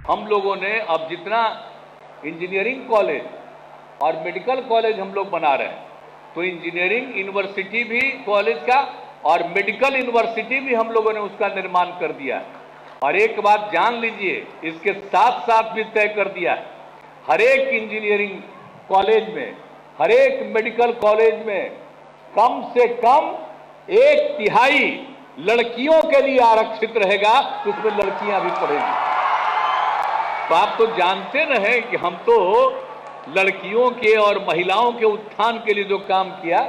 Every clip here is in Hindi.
हम लोगों ने अब जितना इंजीनियरिंग कॉलेज और मेडिकल कॉलेज हम लोग बना रहे हैं, तो इंजीनियरिंग यूनिवर्सिटी भी कॉलेज का और मेडिकल यूनिवर्सिटी भी हम लोगों ने उसका निर्माण कर दिया। और एक बात जान लीजिए, इसके साथ साथ भी तय कर दिया, हर एक इंजीनियरिंग कॉलेज में, हर एक मेडिकल कॉलेज में कम से कम 1/3 लड़कियों के लिए आरक्षित रहेगा, तो उसमें लड़कियां भी पढ़ेंगी। तो आप तो जानते रहे कि हम तो लड़कियों के और महिलाओं के उत्थान के लिए जो काम किया,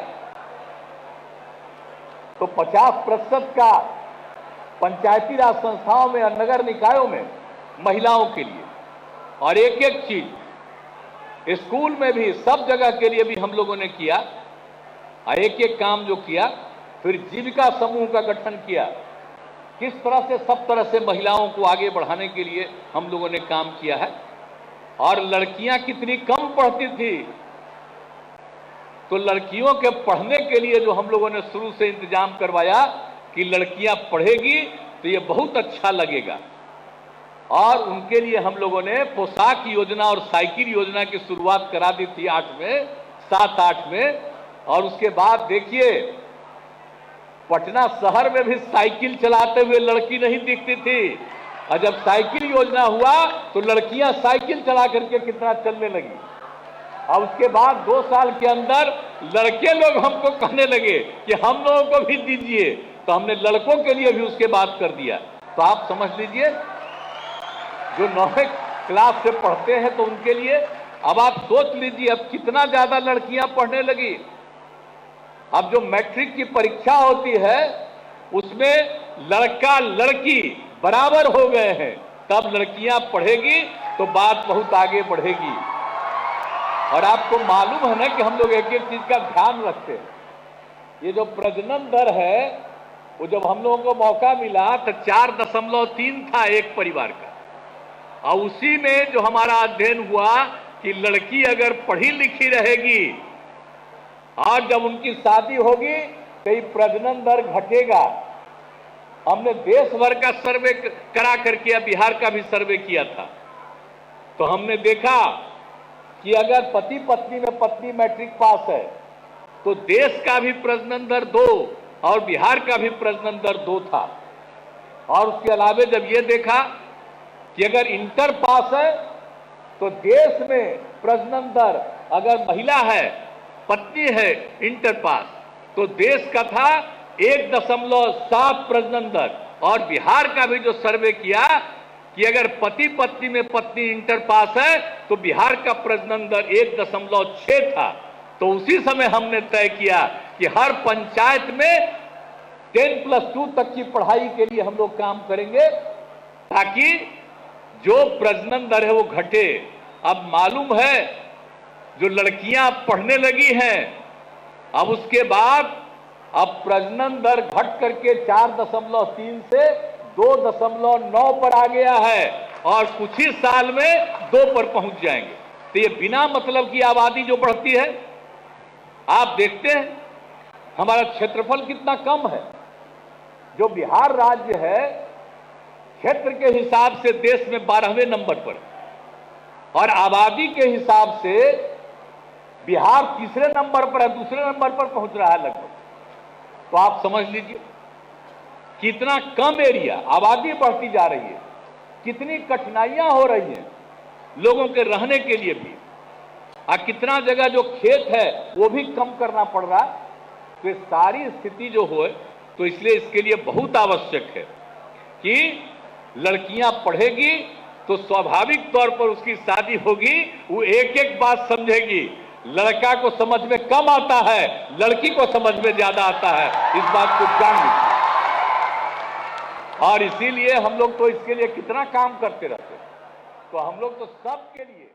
तो 50% का पंचायती राज संस्थाओं में और नगर निकायों में महिलाओं के लिए, और एक एक चीज स्कूल में भी, सब जगह के लिए भी हम लोगों ने किया, और एक एक काम जो किया। फिर जीविका समूह का गठन किया, किस तरह से सब तरह से महिलाओं को आगे बढ़ाने के लिए हम लोगों ने काम किया है। और लड़कियां कितनी कम पढ़ती थी, तो लड़कियों के पढ़ने के लिए जो हम लोगों ने शुरू से इंतजाम करवाया कि लड़कियां पढ़ेगी तो ये बहुत अच्छा लगेगा। और उनके लिए हम लोगों ने पोशाक योजना और साइकिल योजना की शुरुआत करा दी थी 7-8 में। और उसके बाद देखिए, पटना शहर में भी साइकिल चलाते हुए लड़की नहीं दिखती थी, और जब साइकिल योजना हुआ तो लड़कियां साइकिल चला करके कितना चलने लगी। और उसके बाद 2 साल के अंदर लड़के लोग हमको कहने लगे कि हम लोगों को भी दीजिए, तो हमने लड़कों के लिए भी उसके बाद कर दिया। तो आप समझ लीजिए, जो 9वीं क्लास से पढ़ते हैं तो उनके लिए, अब आप सोच लीजिए अब कितना ज्यादा लड़कियां पढ़ने लगी। अब जो मैट्रिक की परीक्षा होती है उसमें लड़का लड़की बराबर हो गए हैं, तब लड़कियां पढ़ेगी तो बात बहुत आगे बढ़ेगी। और आपको मालूम है ना कि हम लोग एक एक चीज का ध्यान रखते हैं। ये जो प्रजनन दर है, वो जब हम लोगों को मौका मिला तो 4.3 था एक परिवार का। और उसी में जो हमारा अध्ययन हुआ कि लड़की अगर पढ़ी लिखी रहेगी और जब उनकी शादी होगी तो ये प्रजनन दर घटेगा। हमने देश भर का सर्वे करा करके बिहार का भी सर्वे किया था, तो हमने देखा कि अगर पति पत्नी में पत्नी मैट्रिक पास है तो देश का भी प्रजनन दर 2 और बिहार का भी प्रजनन दर 2 था। और उसके अलावा जब ये देखा कि अगर इंटर पास है तो देश में प्रजनन दर, अगर महिला है, पत्नी है इंटर पास, तो देश का था 1.7 प्रजनन दर। और बिहार का भी जो सर्वे किया कि अगर पति पत्नी में पत्नी इंटर पास है तो बिहार का प्रजनन दर 1.6 था। तो उसी समय हमने तय किया कि हर पंचायत में 10+2 तक की पढ़ाई के लिए हम लोग काम करेंगे, ताकि जो प्रजनन दर है वो घटे। अब मालूम है, जो लड़कियां पढ़ने लगी हैं, अब उसके बाद अब प्रजनन दर घट करके 4.3 से 2.9 पर आ गया है, और कुछ ही साल में 2 पर पहुंच जाएंगे। तो ये बिना मतलब की आबादी जो बढ़ती है, आप देखते हैं हमारा क्षेत्रफल कितना कम है। जो बिहार राज्य है क्षेत्र के हिसाब से देश में 12वें नंबर पर, और आबादी के हिसाब से बिहार तीसरे नंबर पर है, दूसरे नंबर पर पहुंच रहा है लगभग। तो आप समझ लीजिए कितना कम एरिया, आबादी बढ़ती जा रही है, कितनी कठिनाइयां हो रही हैं लोगों के रहने के लिए भी, और कितना जगह जो खेत है वो भी कम करना पड़ रहा है। तो सारी स्थिति जो हो, तो इसलिए इसके लिए बहुत आवश्यक है कि लड़कियां पढ़ेगी तो स्वाभाविक तौर पर उसकी शादी होगी, वो एक एक बात समझेगी। लड़का को समझ में कम आता है, लड़की को समझ में ज्यादा आता है, इस बात को जान लीजिए। और इसीलिए हम लोग तो इसके लिए कितना काम करते रहते हैं। तो हम लोग तो सबके लिए